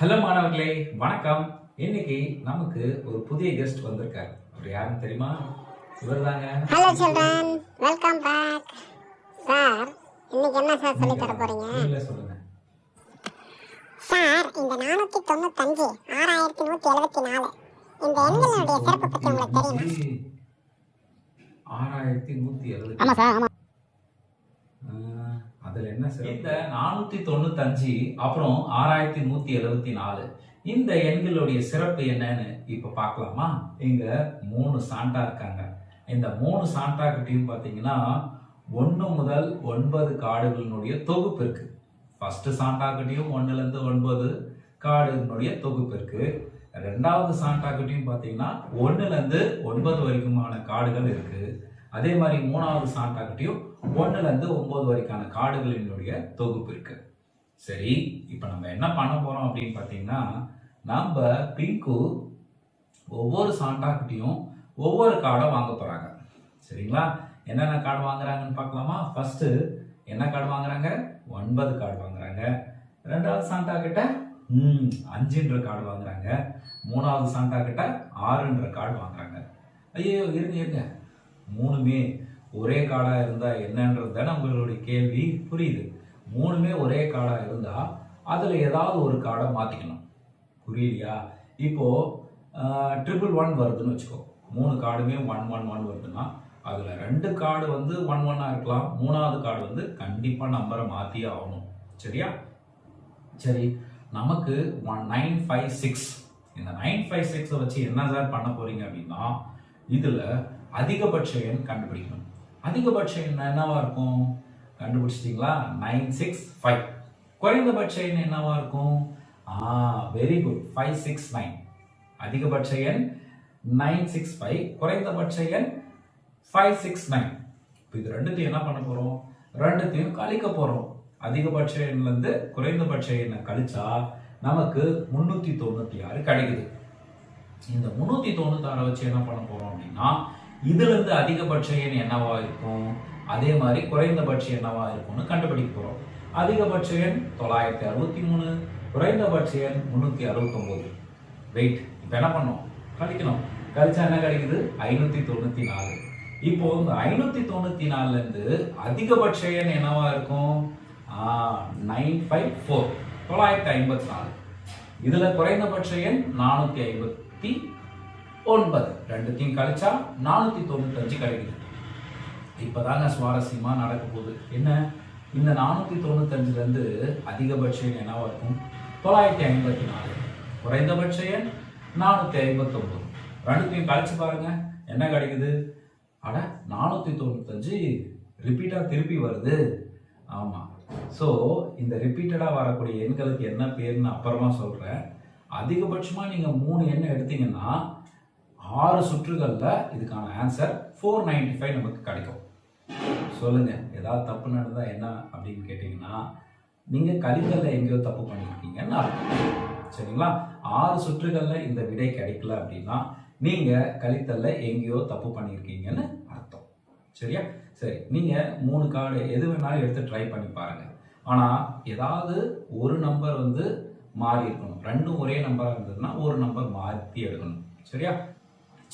Hello மாணவர்களே, வணக்கம். இன்னைக்கு நமக்கு ஒரு புதிய கெஸ்ட் வந்திருக்காரு. அவர் யாருன்னு தெரியுமா? இவர் தாங்க. Hello children, welcome back. Sir, இன்னைக்கு என்ன சார் சொல்லி தர போறீங்க? நீங்களே சொல்லுங்க சார். இந்த 495 6174 இந்த எண்களுடைய சிறப்பு பத்தி உங்களுக்கு தெரியுமா? 6170. ஆமா சார், ஆமா. அதுல என்ன சிறப்பு? இந்த 495 அப்புறம் 6174 இந்த எண்களுடைய சிறப்பு என்னன்னு இப்ப பார்க்கலாமா? இங்க 3 சாண்டா இருக்காங்க. இந்த 3 சாண்டா கிட்டையும் பாத்தீங்கன்னா 1 முதல் 9 கார்டுகளினுடைய தொகுப்பு இருக்கு. ஃபர்ஸ்ட் சாண்டா கிட்டையும் 1ல இருந்து 9 கார்டுகளுடைய தொகுப்பு இருக்கு. ரெண்டாவது சாண்டா கிட்டையும் பாத்தீங்கன்னா 1ல இருந்து 9 வரைக்குமான கார்டுகள் இருக்கு. அதே மாதிரி மூணாவது சாண்டா கிட்டையும் 1ல இருந்து 9 வரைக்கான கார்டுகளினுடைய தொகுப்பு இருக்கு. சரி, இப்ப நம்ம என்ன பண்ண போறோம் அப்படின்னு பாத்தீங்கன்னா, நம்ம பிங்கு ஒவ்வொரு சாண்டா கிட்டையும் ஒவ்வொரு கார்டை வாங்க போறாங்க. சரிங்களா? என்னென்ன கார்டு வாங்குறாங்கன்னு பார்க்கலாமா? ஃபர்ஸ்ட் என்ன கார்டு வாங்குறாங்க? 9 கார்டு வாங்குறாங்க. ரெண்டாவது சாண்டா கிட்ட 5ன்ற கார்டு வாங்குறாங்க. மூணாவது சாண்டா கிட்ட 6ன்ற கார்டு வாங்குறாங்க. ஐயோ, இருங்க, மூணுமே ஒரே கார்டா இருந்தா என்னன்றது தானே உங்களுடைய கேள்வி. புரியுது? மூணுமே ஒரே கார்டா இருந்தா அதுல ஏதாவது ஒரு கார்டை மாத்திக்கணும். புரியலையா? இப்போ 111 வருதுன்னு வச்சுக்கோ. 3 கார்டுமே 111 வருதுன்னா அதுல 2 கார்டு 11 இருக்கலாம். மூணாவது கார்டு கண்டிப்பா நம்பரை மாத்தியே ஆகணும். சரியா? சரி, நமக்கு 956 இந்த 956 வச்சு என்ன சார் பண்ண போறீங்க அப்படின்னா, இதுல அதிகபட்ச எண் கண்டுபிடிக்கணும். அதிகபட்ச எண் என்னவா இருக்கும்? கண்டுபிடிச்சிட்டீங்களா? 965. குறைந்தபட்ச எண் என்னவா இருக்கும்? Very good, 569. அதிகபட்ச எண் 965, குறைந்தபட்ச எண் 569. இது ரெண்டுத்தையும் என்ன பண்ண போறோம்? ரெண்டுத்தையும் கழிக்க போறோம். அதிகபட்ச எண்ல இருந்து குறைந்தபட்ச எண்ணை கழிச்சா நமக்கு 396 கிடைக்குது. இந்த 396 வச்சு என்ன பண்ண போறோம் அப்படின்னா, இதுல இருந்து அதிகபட்ச எண் என்னவா இருக்கும், அதே மாதிரி குறைந்தபட்ச என்னவா இருக்கும்னு கண்டுபிடிக்க போறோம். அதிகபட்ச எண் 963, குறைந்தபட்ச எண் 369. வெயிட், இப்ப என்ன பண்ணோம்? கழிக்கணும். கழிச்சா என்ன கிடைக்குது? 594. இப்போ இந்த 594ல இருந்து அதிகபட்ச எண் என்னவா இருக்கும்? 954, 954. இதுல குறைந்தபட்ச எண் 459. ரெண்டுத்தையும் கழிச்சா 495 கிடைக்குது. இப்பதாங்க சுவாரஸ்யமா நடக்க போகுது. என்ன? இந்த 495ல இருந்து அதிகபட்ச எண் என்னவா இருக்கும்? 954. குறைந்தபட்ச எண் 459. ரெண்டுத்தையும் கழிச்சு பாருங்க, என்ன கிடைக்குது? 495 ரிப்பீட்டா திருப்பி வருது. ஆமா. சோ இந்த ரிப்பீட்டடா வரக்கூடிய எண்களுக்கு என்ன பேருன்னு அப்புறமா சொல்றேன். அதிகபட்சமா நீங்க 3 எண்ணை எடுத்தீங்கன்னா 6 சுற்றுகள்ல இதுக்கான ஆன்சர் 495 நமக்கு கிடைக்கும். சொல்லுங்க, ஏதாவது தப்பு நடந்தா என்ன அப்படின்னு கேட்டீங்கன்னா, நீங்க கழித்தல்ல எங்கேயோ தப்பு பண்ணிருக்கீங்கன்னு அர்த்தம். சரிங்களா? 6 சுற்றுகள்ல இந்த விடை கிடைக்கல அப்படின்னா நீங்க கழித்தல்ல எங்கேயோ தப்பு பண்ணிருக்கீங்கன்னு அர்த்தம். சரியா? சரி, நீங்க 3 கார்டு எது வேணாலும் எடுத்து ட்ரை பண்ணி பாருங்க. ஆனா ஏதாவது ஒரு நம்பர் மாறி இருக்கணும். ரெண்டும் ஒரே நம்பரா இருந்ததுன்னா ஒரு நம்பர் மாற்றி எடுக்கணும். சரியா?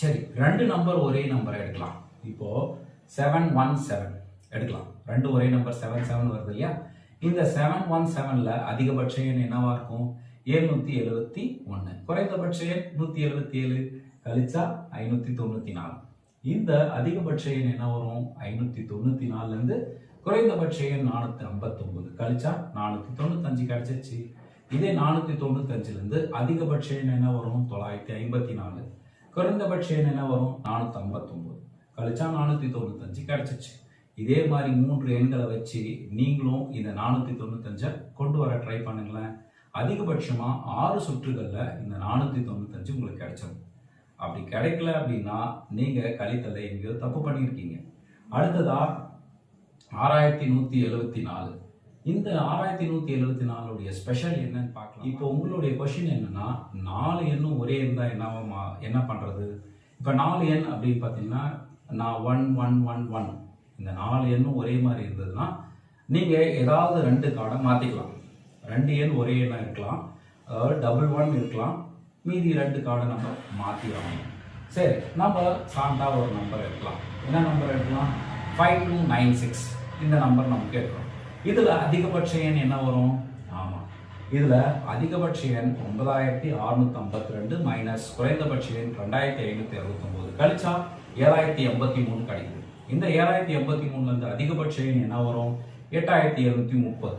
சரி, 2 நம்பர் ஒரே நம்பரை எடுக்கலாம். இப்போ 717 எடுக்கலாம். ரெண்டு ஒரே நம்பர் 77 வருது இல்லையா? இந்த 717ல அதிகபட்ச எண் என்னவா இருக்கும்? 771. குறைந்தபட்ச எண் 177. கழிச்சா 594. இந்த அதிகபட்ச எண் என்ன வரும்? 594ல இருந்து குறைந்தபட்ச எண் 459. கழிச்சா 495 கிடைச்சிச்சு. இதே 495ல இருந்து அதிகபட்ச எண் என்ன வரும்? 954. குறைந்தபட்ச எண் என்ன வரும்? 459. கழிச்சா 495 கிடைச்சிச்சு. இதே மாதிரி 3 எண்களை வச்சு நீங்களும் இந்த 495 கொண்டு வர ட்ரை பண்ணுங்களேன். அதிகபட்சமா 6 சுற்றுகள்ல இந்த 495 உங்களுக்கு கிடைச்சிடும். அப்படி கிடைக்கல அப்படின்னா நீங்க கழித்தலை எங்கேயோ தப்பு பண்ணியிருக்கீங்க. அடுத்ததா 6174. இந்த 6174 ஸ்பெஷல் என்னன்னு பார்க்கலாம். இப்போ உங்களுடைய கொஸ்டின் என்னன்னா, 4 எண்ணும் ஒரே இருந்தா என்ன பண்றது? இப்ப 4 எண் அப்படின்னு பாத்தீங்கன்னா, நான் 1111 இந்த 4 எண்ணும் ஒரே மாதிரி இருந்ததுன்னா நீங்க ஏதாவது 2 கார்டை மாத்திக்கலாம். 2 எண் ஒரே எண்ணா இருக்கலாம். அதாவது டபுள் 1 இருக்கலாம், மீதி 2 கார்டை நம்ம மாற்றி வாங்கணும். சரி, நம்ம சாண்டா ஒரு நம்பர் எடுக்கலாம். என்ன நம்பர் எடுக்கலாம்? 5296 இந்த நம்பர் நமக்கு எடுக்கணும். இதில் அதிகபட்ச எண் என்ன வரும்? ஆமாம், இதில் அதிகபட்ச எண் 9652 மைனஸ் குறைந்தபட்ச எண் 2569 கழிச்சா 7083 கிடைக்குது. இந்த 7083 அதிகபட்ச எண் என்ன வரும்? 8730.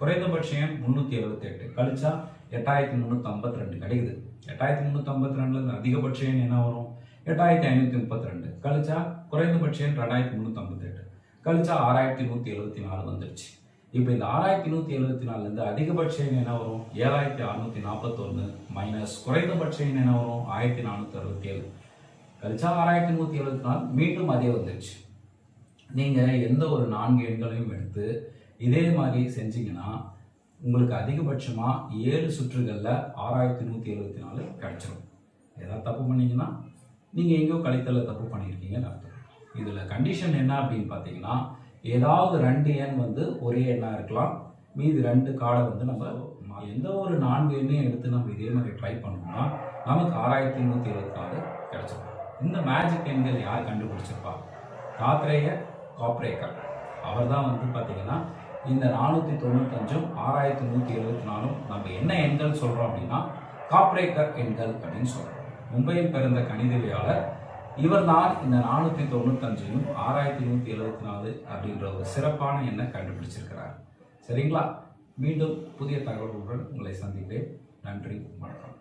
குறைந்தபட்ச எண் 378 கழிச்சா 8352 கிடைக்குது. 8352 அதிகபட்ச எண் என்ன வரும்? 8532 கழிச்சா குறைந்தபட்ச எண் 2358 கழிச்சா 6174 வந்துருச்சு. இப்போ இந்த 6174 அதிகபட்ச எண் என்ன வரும்? 7641 மைனஸ் குறைந்தபட்ச எண் என்ன வரும்? 1467 கழிச்சா 6174 மீண்டும் அதே வந்துருச்சு. நீங்கள் எந்த ஒரு 4 எண்களையும் எடுத்து இதே மாதிரி செஞ்சீங்கன்னா உங்களுக்கு அதிகபட்சமாக 7 சுற்றுகளில் 6174 கிடைச்சிடும். ஏதாவது தப்பு பண்ணீங்கன்னா நீங்கள் எங்கேயோ கழித்தல தப்பு பண்ணியிருக்கீங்கன்னு அர்த்தம். இதில் கண்டிஷன் என்ன அப்படின்னு பார்த்தீங்கன்னா, ஏதாவது 2 எண் வந்து ஒரே எண்ணாக இருக்கலாம், மீதி 2 கார்டை வந்து நம்ம எந்த ஒரு 4 எண்ணையும் எடுத்து நம்ம இதே மாதிரி ட்ரை பண்ணோம்னா நமக்கு 6174 கிடைச்சிடும். இந்த மேஜிக் எண்கள் யார் கண்டுபிடிச்சிருப்பா? காத்ரேயர் காப்ரேக்கர். அவர் தான் வந்து பார்த்தீங்கன்னா இந்த 495 6174 நம்ம என்ன எண்கள் சொல்கிறோம் அப்படின்னா காப்ரேக்கர் எண்கள் அப்படின்னு சொல்கிறோம். மும்பையில் பிறந்த கணிதவியாளர் இவர் தான் இந்த 495 6174 அப்படின்ற ஒரு சிறப்பான எண்ணை கண்டுபிடிச்சிருக்கிறார். சரிங்களா? மீண்டும் புதிய தகவல்களுடன் உங்களை சந்திக்கிறேன். நன்றி, வணக்கம்.